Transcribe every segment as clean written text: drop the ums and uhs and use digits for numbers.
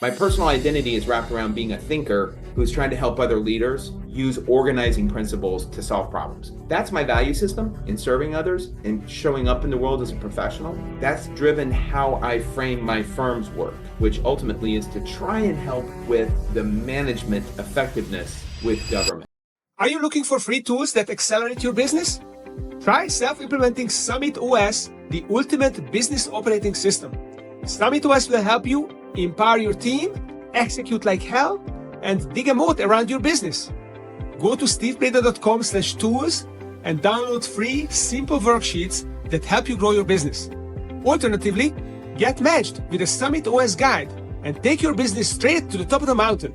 My personal identity is wrapped around being a thinker who's trying to help other leaders use organizing principles to solve problems. That's my value system in serving others and showing up in the world as a professional. That's driven how I frame my firm's work, which ultimately is to try and help with the management effectiveness with government. Are you looking for free tools that accelerate your business? Try self-implementing Summit OS, the ultimate business operating system. Summit OS will help you empower your team, execute like hell, and dig a moat around your business. Go to stevepreda.com/tools and download free, simple worksheets that help you grow your business. Alternatively, get matched with a Summit OS guide and take your business straight to the top of the mountain.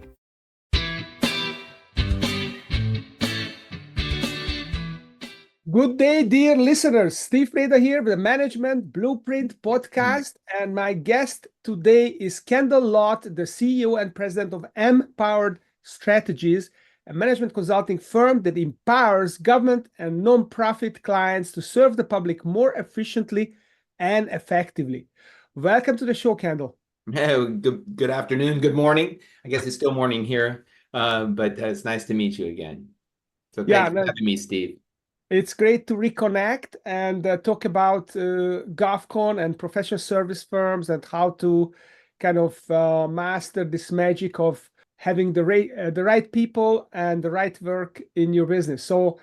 Good day, dear listeners. Steve Preda here with the Management Blueprint podcast. And my guest today is Kendall Lott, the CEO and president of Empowered Strategies, a management consulting firm that empowers government and nonprofit clients to serve the public more efficiently and effectively. Welcome to the show, Kendall. Hey, good afternoon, good morning. I guess it's still morning here, but it's nice to meet you again. So thanks for having me, Steve. It's great to reconnect and talk about GovCon and professional service firms and how to kind of master this magic of having the right people and the right work in your business. So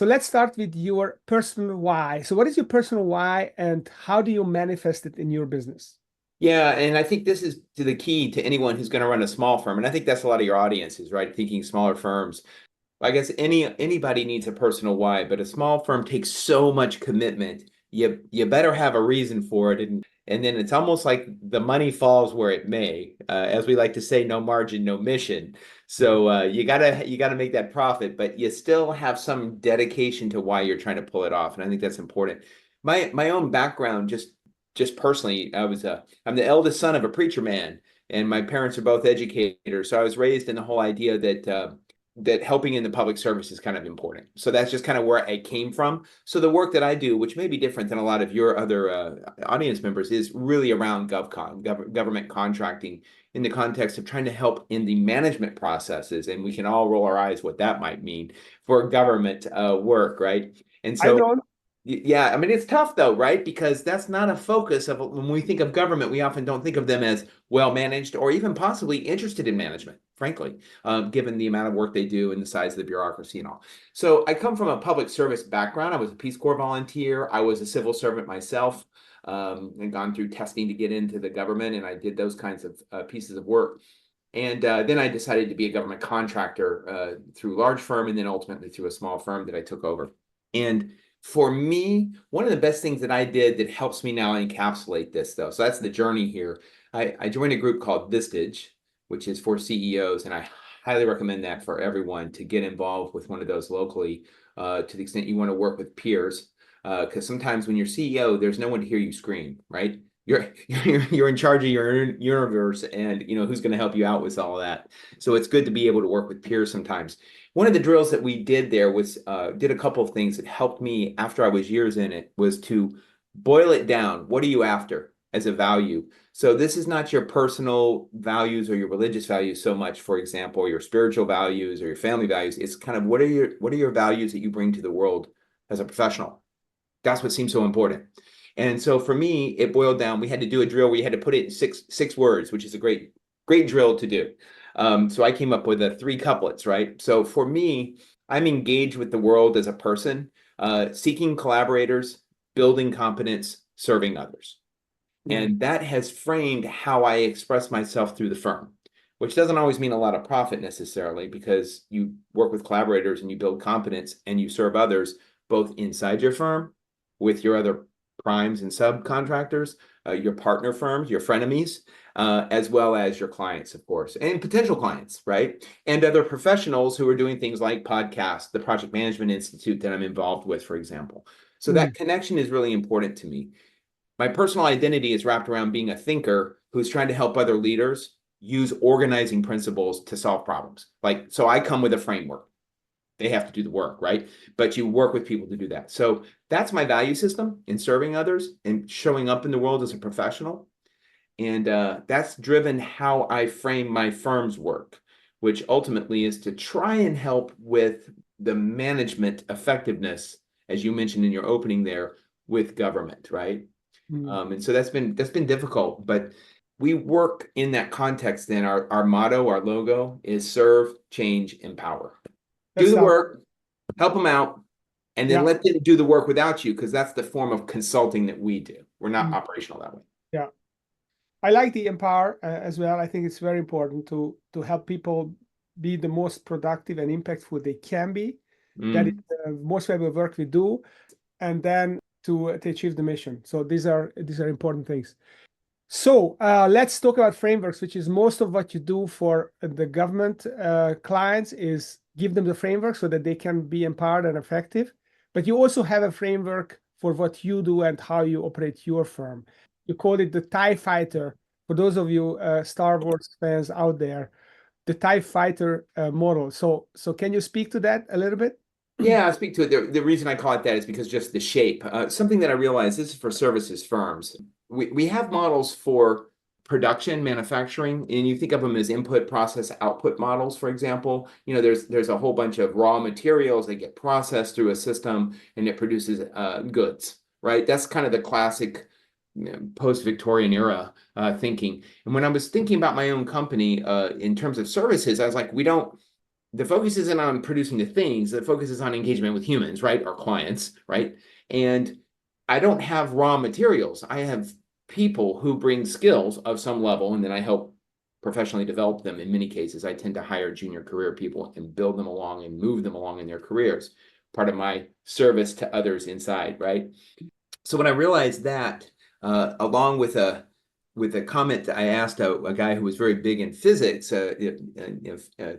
let's start with your personal why. So what is your personal why and how do you manifest it in your business? Yeah, and I think this is the key to anyone who's going to run a small firm. And I think that's a lot of your audiences, right? Thinking smaller firms. I guess anybody needs a personal why, but a small firm takes so much commitment. You better have a reason for it, and then it's almost like the money falls where it may. As we like to say, no margin, no mission. So you gotta make that profit, but you still have some dedication to why you're trying to pull it off, and I think that's important. My own background, just personally, I'm the eldest son of a preacher man, and my parents are both educators, so I was raised in the whole idea that helping in the public service is kind of important. So that's just kind of where I came from. So the work that I do, which may be different than a lot of your other audience members, is really around GovCon, government contracting, in the context of trying to help in the management processes. And we can all roll our eyes what that might mean for government work, right? And so yeah, I mean, it's tough though, right? Because that's not a focus of when we think of government, we often don't think of them as well managed or even possibly interested in management, frankly, given the amount of work they do and the size of the bureaucracy and all. So I come from a public service background. I was a Peace Corps volunteer. I was a civil servant myself, and gone through testing to get into the government, and I did those kinds of pieces of work. And then I decided to be a government contractor through a large firm and then ultimately through a small firm that I took over. And for me, one of the best things that I did that helps me now encapsulate this, though, so that's the journey here. I joined a group called Vistage, which is for CEOs, and I highly recommend that for everyone to get involved with one of those locally, to the extent you want to work with peers, because sometimes when you're CEO, there's no one to hear you scream, right? You're in charge of your universe, and who's going to help you out with all of that. So it's good to be able to work with peers sometimes. One of the drills that we did there was did a couple of things that helped me after I was years in it, was to boil it down. What are you after as a value? So this is not your personal values or your religious values so much, for example, your spiritual values or your family values. It's kind of what are your values that you bring to the world as a professional? That's what seems so important. And so for me, it boiled down. We had to do a drill where you had to put it in six words, which is a great drill to do. So I came up with 3 couplets, right? So for me, I'm engaged with the world as a person, seeking collaborators, building competence, serving others. And that has framed how I express myself through the firm, which doesn't always mean a lot of profit necessarily, because you work with collaborators and you build competence and you serve others both inside your firm with your other primes and subcontractors, your partner firms, your frenemies, as well as your clients, of course, and potential clients, right? And other professionals who are doing things like podcasts, the Project Management Institute that I'm involved with, for example. So that connection is really important to me. My personal identity is wrapped around being a thinker who's trying to help other leaders use organizing principles to solve problems. So I come with a framework. They have to do the work, right? But you work with people to do that. So that's my value system in serving others and showing up in the world as a professional. And that's driven how I frame my firm's work, which ultimately is to try and help with the management effectiveness, as you mentioned in your opening there, with government, right? And so that's been difficult, but we work in that context. Then our motto, our logo is serve, change, empower. Do the work, help them out, and then let them do the work without you, because that's the form of consulting that we do. We're not operational that way. Yeah. I like the empower as well. I think it's very important to help people be the most productive and impactful they can be. That is the most valuable work we do, and then to achieve the mission. So these are important things. So let's talk about frameworks, which is most of what you do for the government clients is give them the framework so that they can be empowered and effective. But you also have a framework for what you do and how you operate your firm. You call it the TIE Fighter. For those of you Star Wars fans out there, the TIE Fighter model. So can you speak to that a little bit? Yeah, I'll speak to it. The reason I call it that is because just the shape. Something that I realized, this is for services firms. We have models for production, manufacturing, and you think of them as input, process, output models, for example. There's a whole bunch of raw materials that get processed through a system and it produces goods, right? That's kind of the classic post-Victorian era thinking. And when I was thinking about my own company in terms of services, I was like, the focus isn't on producing the things, the focus is on engagement with humans, right? Our clients, right? And I don't have raw materials. I have people who bring skills of some level, and then I help professionally develop them. In many cases, I tend to hire junior career people and build them along and move them along in their careers. Part of my service to others inside, right? So when I realized that, along with a comment that I asked a guy who was very big in physics, a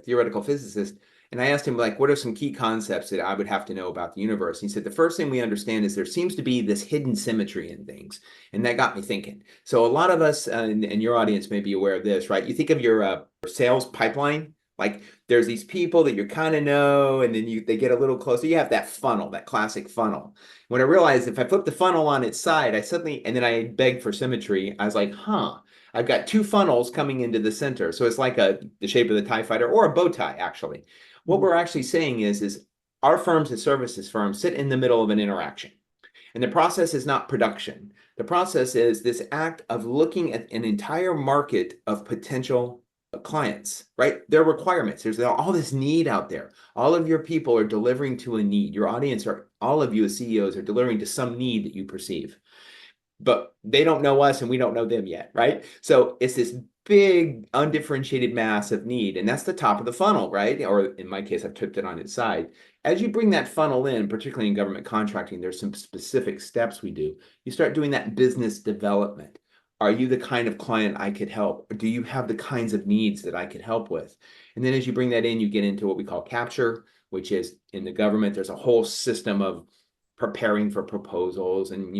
theoretical physicist, and I asked him, like, what are some key concepts that I would have to know about the universe? And he said, the first thing we understand is there seems to be this hidden symmetry in things. And that got me thinking. So a lot of us, and your audience may be aware of this, right? You think of your sales pipeline, like there's these people that you kind of know, and then they get a little closer. You have that funnel, that classic funnel. When I realized if I flip the funnel on its side, and then I begged for symmetry, I was like, I've got two funnels coming into the center. So it's like the shape of the TIE Fighter or a bow tie, actually. What we're actually saying is our firms and services firms sit in the middle of an interaction. And the process is not production. The process is this act of looking at an entire market of potential clients, right? Their requirements. There's all this need out there. All of your people are delivering to a need. Your audience all of you as CEOs are delivering to some need that you perceive. But they don't know us and we don't know them yet, right? So it's this big undifferentiated mass of need. And that's the top of the funnel, right? Or in my case, I've tipped it on its side. As you bring that funnel in, particularly in government contracting, there's some specific steps we do. You start doing that business development. Are you the kind of client I could help? Or do you have the kinds of needs that I could help with? And then as you bring that in, you get into what we call capture, which is in the government, there's a whole system of preparing for proposals and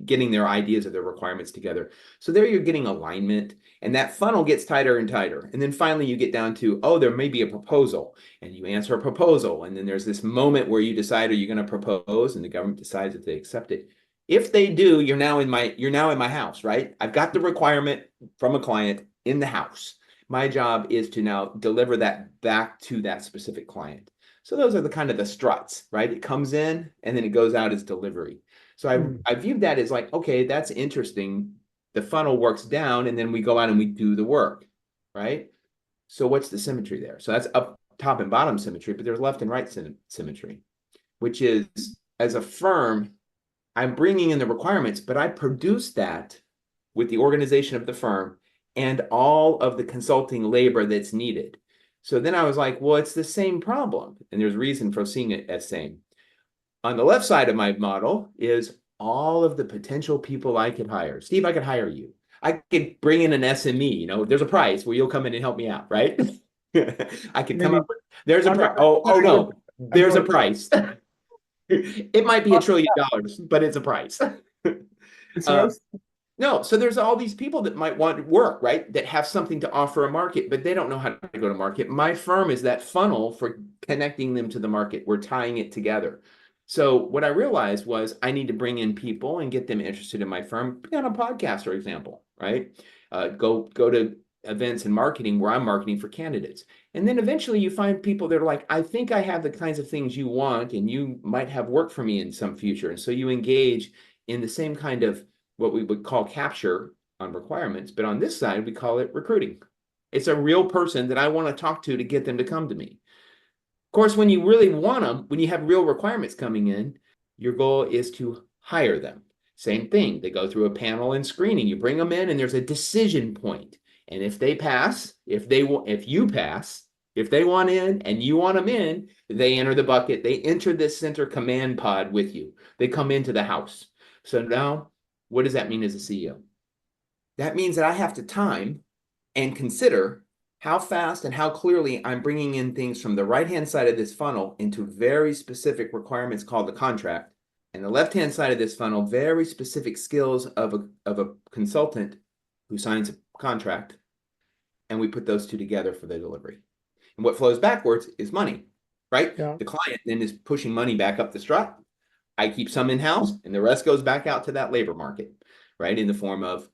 getting their ideas of their requirements together. So there you're getting alignment, and that funnel gets tighter and tighter. And then finally you get down to, there may be a proposal, and you answer a proposal, and then there's this moment where you decide, are you going to propose, and the government decides if they accept it. If they do, you're now in my house, right? I've got the requirement from a client in the house. My job is to now deliver that back to that specific client. So those are the kind of the struts, right? It comes in and then it goes out as delivery. So I viewed that as like, okay, that's interesting. The funnel works down and then we go out and we do the work, right? So what's the symmetry there? So that's up top and bottom symmetry, but there's left and right symmetry, which is, as a firm, I'm bringing in the requirements, but I produce that with the organization of the firm and all of the consulting labor that's needed. So then I was like, well, it's the same problem. And there's reason for seeing it as same. On the left side of my model is all of the potential people I could hire. Steve, I could hire you. I could bring in an SME, there's a price where you'll come in and help me out, right? I could come up with, there's a price. Oh no, there's a price. It might be $1 trillion, but it's a price. No, so there's all these people that might want work, right? That have something to offer a market, but they don't know how to go to market. My firm is that funnel for connecting them to the market. We're tying it together. So what I realized was I need to bring in people and get them interested in my firm. Be on a podcast, for example, right? go to events and marketing where I'm marketing for candidates. And then eventually you find people that are like, I think I have the kinds of things you want, and you might have work for me in some future. And so you engage in the same kind of what we would call capture on requirements, but on this side, we call it recruiting. It's a real person that I want to talk to get them to come to me. Of course, when you really want them, when you have real requirements coming in, your goal is to hire them. Same thing. They go through a panel and screening. You bring them in, and there's a decision point. And if they pass, if you pass, if they want in and you want them in, they enter the bucket. They enter this center command pod with you. They come into the house. So now, what does that mean as a CEO? That means that I have to time and consider how fast and how clearly I'm bringing in things from the right-hand side of this funnel into very specific requirements called the contract, and the left-hand side of this funnel, very specific skills of a consultant who signs a contract, and we put those two together for the delivery. And what flows backwards is money, right? Yeah. The client then is pushing money back up the strut. I keep some in-house, and the rest goes back out to that labor market, right, in the form of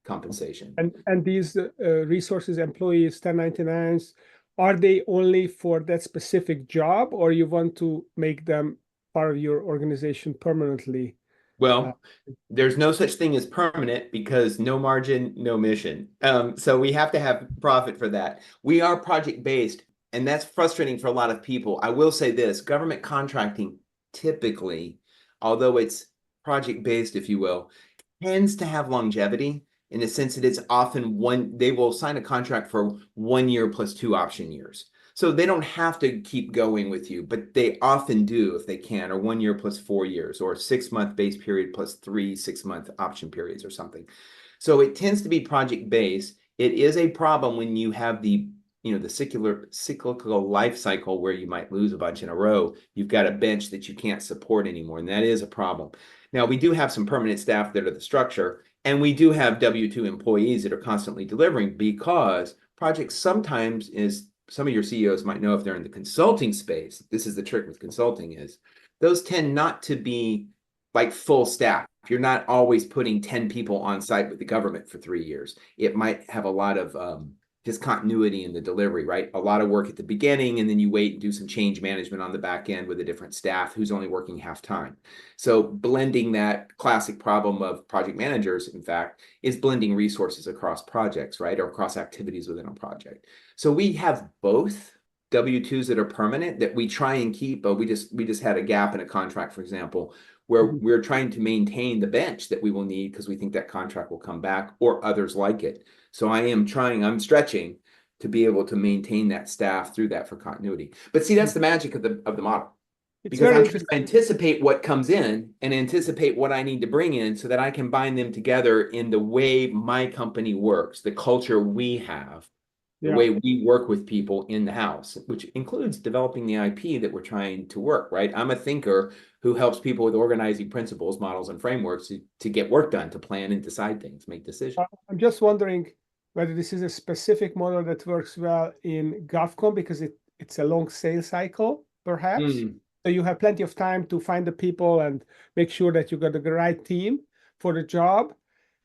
compensation. And these resources, employees, 1099s, are they only for that specific job, or you want to make them part of your organization permanently? Well, there's no such thing as permanent, because no margin, no mission. So we have to have profit for that. We are project-based, and that's frustrating for a lot of people. I will say this, government contracting typically, although it's project-based, if you will, tends to have longevity, in the sense that it's often they will sign a contract for 1 year plus 2 option years. So they don't have to keep going with you, but they often do if they can, or 1 year plus 4 years, or a 6-month base period plus 3 6-month option periods or something. So it tends to be project-based. It is a problem when you have the cyclical life cycle where you might lose a bunch in a row. You've got a bench that you can't support anymore, and that is a problem. Now, we do have some permanent staff that are the structure, and we do have W-2 employees that are constantly delivering, because projects sometimes some of your CEOs might know if they're in the consulting space, this is the trick with consulting, is those tend not to be like full staff. You're not always putting 10 people on site with the government for 3 years. It might have a lot of discontinuity in the delivery, right? A lot of work at the beginning, and then you wait and do some change management on the back end with a different staff who's only working half time. So blending that classic problem of project managers, in fact, is blending resources across projects, right? Or across activities within a project. So we have both W-2s that are permanent that we try and keep, but we just had a gap in a contract, for example, where we're trying to maintain the bench that we will need, because we think that contract will come back, or others like it. So I'm stretching to be able to maintain that staff through that for continuity. But see, that's the magic of the model. Because I'm trying to anticipate what comes in and anticipate what I need to bring in, so that I can bind them together in the way my company works, the culture we have, the way we work with people in the house, which includes developing the IP that we're trying to work, right? I'm a thinker who helps people with organizing principles, models, and frameworks to get work done, to plan and decide things, make decisions. I'm just wondering whether this is a specific model that works well in GovCon, because it's a long sales cycle, perhaps. So you have plenty of time to find the people and make sure that you got the right team for the job.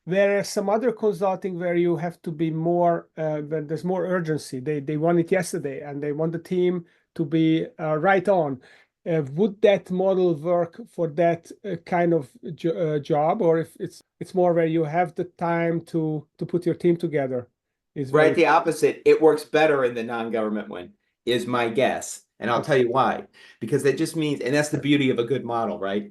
Whereas some other consulting where you have to be more, when there's more urgency, they want it yesterday and they want the team to be right on. Would that model work for that kind of job, or if it's more where you have the time to put your team together? Right, the opposite. It works better in the non-government one, is my guess. And I'll tell you why. Because that just means, and that's the beauty of a good model, right?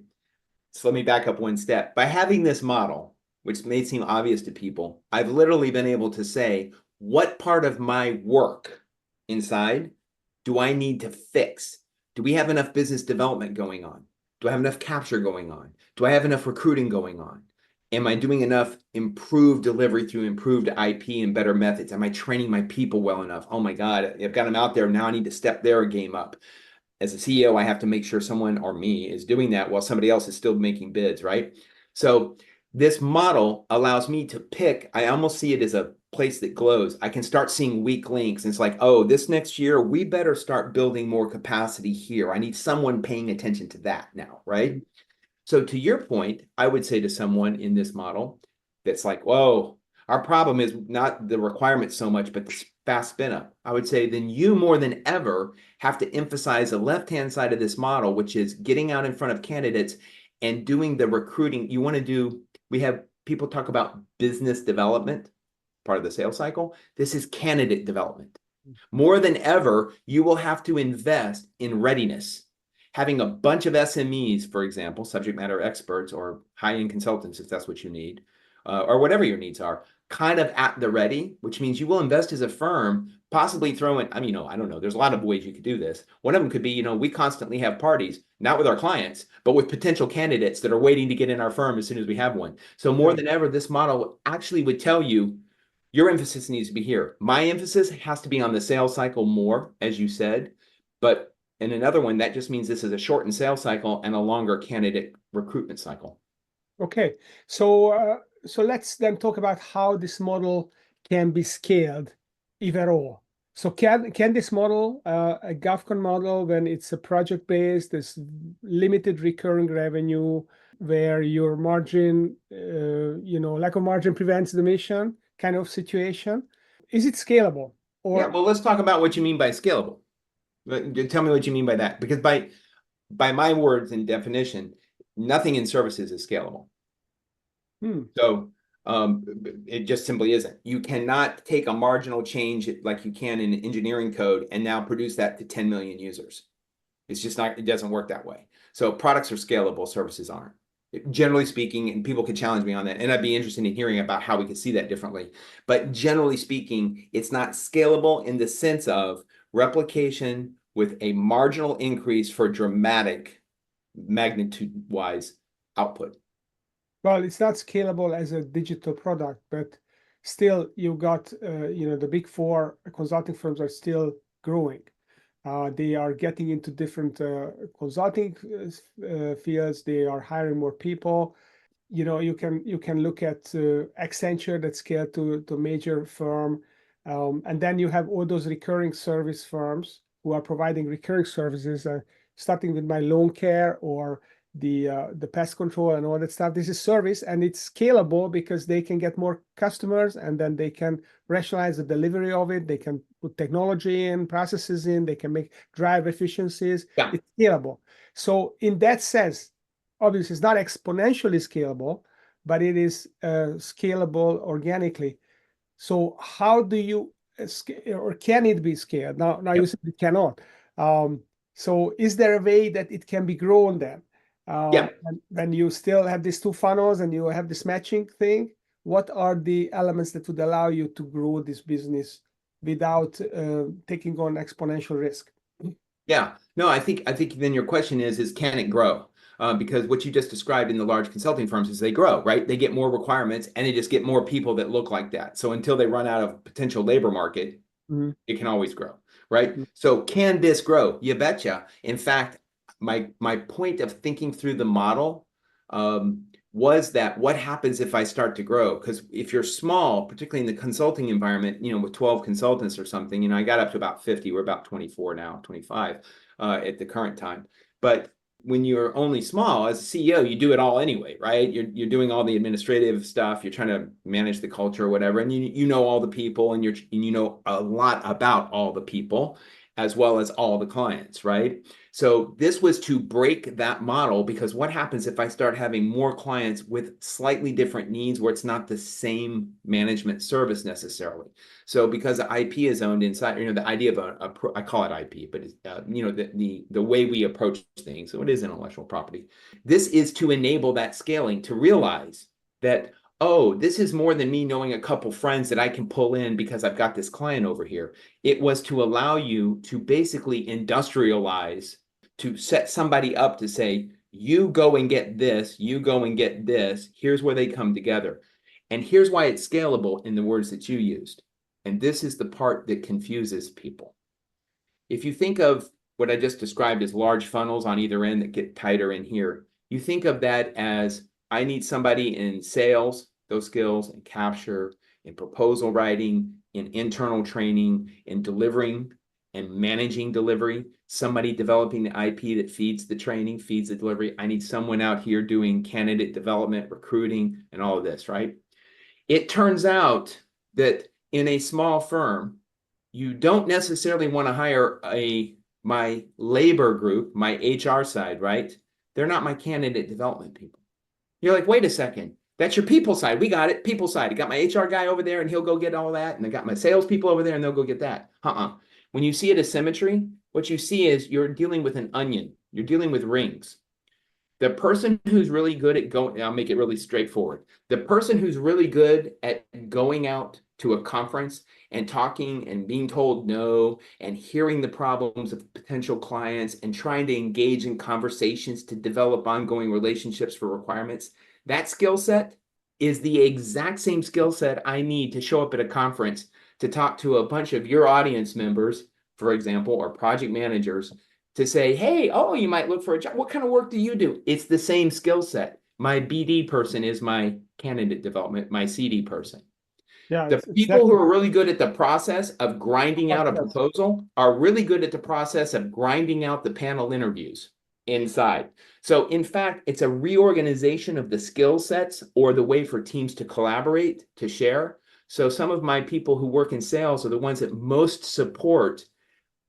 So let me back up one step. By having this model, which may seem obvious to people, I've literally been able to say, what part of my work inside do I need to fix? Do we have enough business development going on? Do I have enough capture going on? Do I have enough recruiting going on? Am I doing enough improved delivery through improved IP and better methods? Am I training my people well enough? Oh my God, I've got them out there. Now I need to step their game up. As a CEO, I have to make sure someone, or me, is doing that while somebody else is still making bids, right? So this model allows me to pick, I almost see it as a place that glows. I can start seeing weak links. And it's like, oh, this next year, we better start building more capacity here. I need someone paying attention to that now, right? So to your point, I would say to someone in this model that's like, whoa, all Our problem is not the requirement so much, but the fast spin up. I would say then you more than ever have to emphasize the left-hand side of this model, which is getting out in front of candidates and doing the recruiting. You want to do, we have people talk about business development, part of the sales cycle. This is candidate development. More than ever, you will have to invest in readiness. Having a bunch of SMEs, for example, subject matter experts or high-end consultants, if that's what you need, or whatever your needs are, kind of at the ready, which means you will invest as a firm, possibly throw in, I mean, I don't know, there's a lot of ways you could do this. One of them could be, we constantly have parties, not with our clients, but with potential candidates that are waiting to get in our firm as soon as we have one. So more than ever, this model actually would tell you, your emphasis needs to be here. My emphasis has to be on the sales cycle more, as you said, but in another one, that just means this is a shortened sales cycle and a longer candidate recruitment cycle. Okay, so let's then talk about how this model can be scaled, if at all. So can this model, a GovCon model, when it's a project based, there's limited recurring revenue, where your margin, lack of margin prevents the mission kind of situation, is it scalable? Yeah, well, let's talk about what you mean by scalable. Tell me what you mean by that, because by my words and definition, nothing in services is scalable. So it just simply isn't. You cannot take a marginal change like you can in engineering code and now produce that to 10 million users. It's just not, it doesn't work that way. So products are scalable, services aren't. Generally speaking, and people could challenge me on that, and I'd be interested in hearing about how we could see that differently. But generally speaking, it's not scalable in the sense of replication with a marginal increase for dramatic magnitude-wise output. Well, it's not scalable as a digital product, but still you got, the big four consulting firms are still growing. They are getting into different consulting fields. They are hiring more people. You can look at Accenture that scaled to major firm, and then you have all those recurring service firms who are providing recurring services, starting with my loan care or the pest control and all that stuff. This is service, and it's scalable because they can get more customers, and then they can rationalize the delivery of it. They can put technology in, processes in, they can drive efficiencies. Yeah. It's scalable. So in that sense, obviously it's not exponentially scalable, but it is scalable organically. So how do you or can it be scaled? Now you said it cannot. So is there a way that it can be grown then? And when you still have these two funnels and you have this matching thing, what are the elements that would allow you to grow this business without taking on exponential risk? Yeah, no, I think then your question is can it grow? Because what you just described in the large consulting firms is they grow, right? They get more requirements and they just get more people that look like that. So until they run out of potential labor market, it can always grow, right? So can this grow? You betcha. In fact, my point of thinking through the model was that what happens if I start to grow? Because if you're small, particularly in the consulting environment, with 12 consultants or something, I got up to about 50. We're about 24 now, 25 at the current time. But when you're only small, as a CEO, you do it all anyway, right? You're doing all the administrative stuff. You're trying to manage the culture or whatever, and you know all the people, and you know a lot about all the people, as well as all the clients, right? So this was to break that model, because what happens if I start having more clients with slightly different needs where it's not the same management service necessarily? So because the IP is owned inside, the idea of I call it IP, but it's, the way we approach things, so it is intellectual property. This is to enable that scaling, to realize that, oh, this is more than me knowing a couple friends that I can pull in because I've got this client over here. It was to allow you to basically industrialize, to set somebody up to say, you go and get this, you go and get this, here's where they come together. And here's why it's scalable in the words that you used. And this is the part that confuses people. If you think of what I just described as large funnels on either end that get tighter in here, you think of that as, I need somebody in sales, those skills, in capture, in proposal writing, in internal training, in delivering and managing delivery, somebody developing the IP that feeds the training, feeds the delivery. I need someone out here doing candidate development, recruiting, and all of this, right? It turns out that in a small firm, you don't necessarily want to hire my labor group, my HR side, right? They're not my candidate development people. You're like, wait a second. That's your people side. We got it. People side. I got my HR guy over there and he'll go get all that. And I got my sales people over there and they'll go get that. When you see it as symmetry, what you see is you're dealing with an onion. You're dealing with rings. The person who's really good at going, I'll make it really straightforward. The person who's really good at going out to a conference and talking and being told no and hearing the problems of potential clients and trying to engage in conversations to develop ongoing relationships for requirements, that skill set is the exact same skill set I need to show up at a conference to talk to a bunch of your audience members, for example, or project managers to say, hey, oh, you might look for a job. What kind of work do you do? It's the same skill set. My BD person is my candidate development, my CD person. Yeah, The it's people who definitely are really good at the process of grinding out a proposal are really good at the process of grinding out the panel interviews inside. So in fact, it's a reorganization of the skill sets or the way for teams to collaborate, to share. So some of my people who work in sales are the ones that most support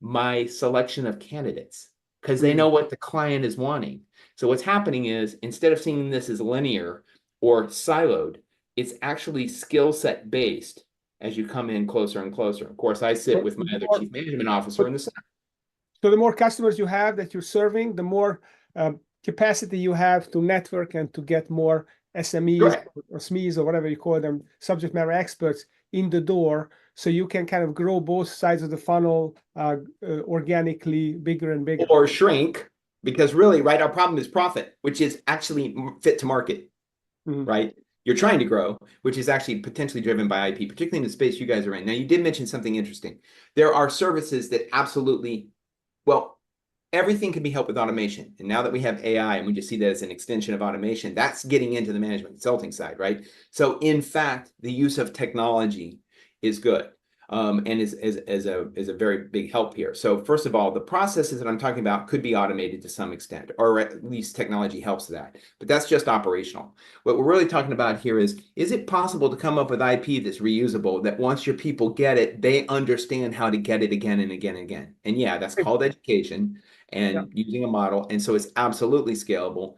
my selection of candidates because they know what the client is wanting. So what's happening is instead of seeing this as linear or siloed, it's actually skill set based as you come in closer and closer. Of course, I sit with my other chief management officer in the center. So the more customers you have that you're serving, the more capacity you have to network and to get more SMEs or SMEs or whatever you call them, subject matter experts in the door, so you can kind of grow both sides of the funnel organically, bigger and bigger. Or shrink, because really, right, our problem is profit, which is actually fit to market, right? You're trying to grow, which is actually potentially driven by IP, particularly in the space you guys are in. Now, you did mention something interesting. There are services that absolutely, well, everything can be helped with automation. And now that we have AI and we just see that as an extension of automation, that's getting into the management consulting side, right? So in fact, the use of technology is good. And is a very big help here. So first of all, the processes that I'm talking about could be automated to some extent, or at least technology helps that. But that's just operational. What we're really talking about here is it possible to come up with IP that's reusable, that once your people get it, they understand how to get it again and again and again? And yeah, that's called education and using a model. And so it's absolutely scalable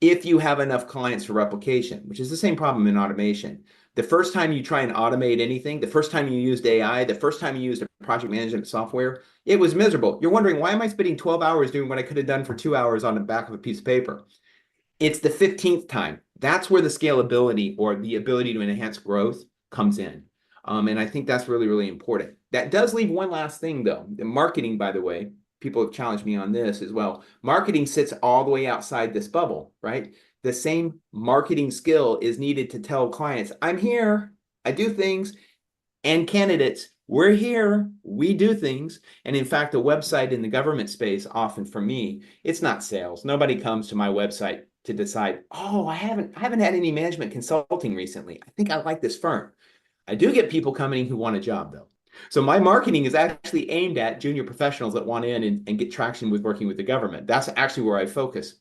if you have enough clients for replication, which is the same problem in automation. The first time you try and automate anything, the first time you used AI, the first time you used a project management software, it was miserable. You're wondering, why am I spending 12 hours doing what I could have done for 2 hours on the back of a piece of paper? It's the 15th time. That's where the scalability or the ability to enhance growth comes in. And I think that's really, really important. That does leave one last thing, though. The marketing, by the way, people have challenged me on this as well. Marketing sits all the way outside this bubble, right? The same marketing skill is needed to tell clients, I'm here, I do things, and candidates, we're here, we do things. And in fact, the website in the government space, often for me, it's not sales. Nobody comes to my website to decide, oh, I haven't had any management consulting recently. I think I like this firm. I do get people coming who want a job, though. So my marketing is actually aimed at junior professionals that want in and get traction with working with the government. That's actually where I focus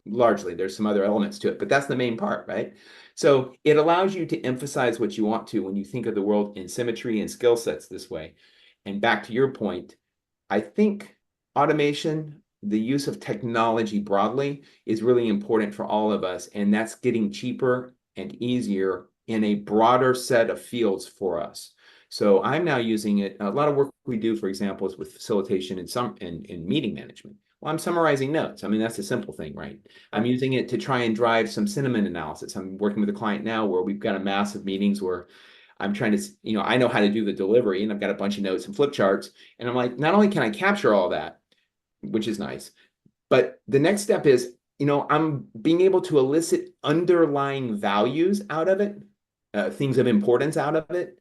largely. There's some other elements to it, but that's the main part, right? So it allows you to emphasize what you want to when you think of the world in symmetry and skill sets this way. And back to your point, I think automation, the use of technology broadly, is really important for all of us. And that's getting cheaper and easier in a broader set of fields for us. So I'm now using it. A lot of work we do, for example, is with facilitation and meeting management. Well, I'm summarizing notes. I mean, that's a simple thing, right? I'm using it to try and drive some sentiment analysis. I'm working with a client now where we've got a massive meetings where I'm trying to, I know how to do the delivery and I've got a bunch of notes and flip charts. And I'm like, not only can I capture all that, which is nice, but the next step is, I'm being able to elicit underlying values out of it, things of importance out of it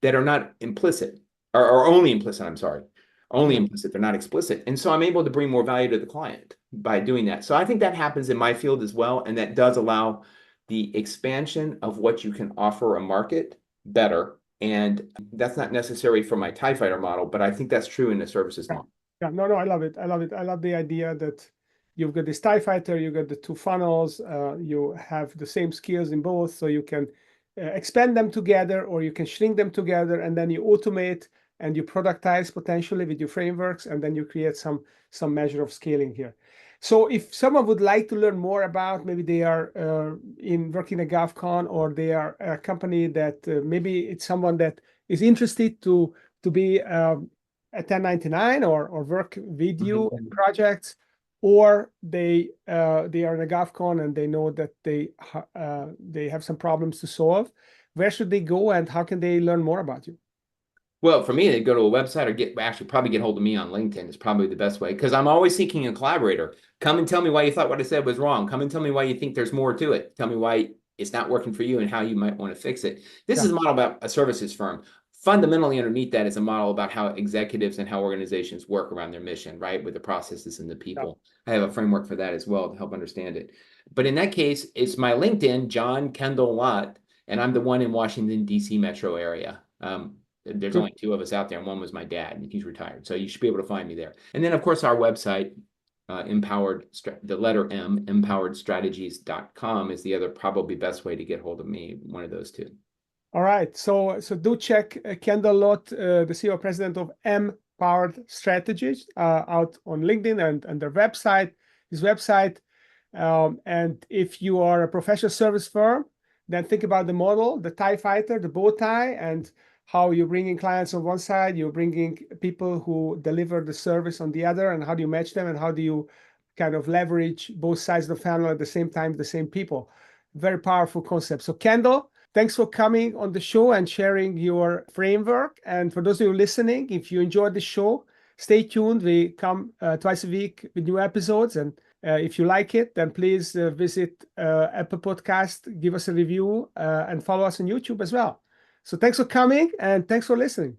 that are not implicit or only implicit, I'm sorry. Only implicit, they're not explicit. And so I'm able to bring more value to the client by doing that. So I think that happens in my field as well. And that does allow the expansion of what you can offer a market better. And that's not necessary for my TIE fighter model, but I think that's true in the services model. Yeah, no, I love it. I love it. I love the idea that you've got this TIE fighter, you got the two funnels, you have the same skills in both, so you can expand them together, or you can shrink them together, and then you automate and you productize potentially with your frameworks, and then you create some measure of scaling here. So if someone would like to learn more about, maybe they are working at GovCon, or they are a company that maybe it's someone that is interested to be a 1099 or work with you in projects, or they are in a GovCon and they know that they have some problems to solve. Where should they go, and how can they learn more about you? Well, for me, they go to a website or probably get hold of me on LinkedIn is probably the best way, because I'm always seeking a collaborator. Come and tell me why you thought what I said was wrong. Come and tell me why you think there's more to it. Tell me why it's not working for you and how you might want to fix it. This is a model about a services firm. Fundamentally underneath that is a model about how executives and how organizations work around their mission, right? With the processes and the people. I have a framework for that as well to help understand it. But in that case, it's my LinkedIn, John Kendall Lott, and I'm the one in Washington, D.C. metro area. There's only two of us out there, and one was my dad, and he's retired. So you should be able to find me there. And then, of course, our website, the letter M, empoweredstrategies.com is the other probably best way to get hold of me, one of those two. All right. So do check Kendall Lott, the CEO president of Empowered Strategies, out on LinkedIn and their website, his website. And if you are a professional service firm, then think about the model, the TIE fighter, the bow tie, and how you're bringing clients on one side, you're bringing people who deliver the service on the other, and how do you match them, and how do you kind of leverage both sides of the funnel at the same time, the same people. Very powerful concept. So Kendall, thanks for coming on the show and sharing your framework. And for those of you listening, if you enjoyed the show, stay tuned. We come twice a week with new episodes. And if you like it, then please visit Apple Podcast, give us a review, and follow us on YouTube as well. So thanks for coming, and thanks for listening.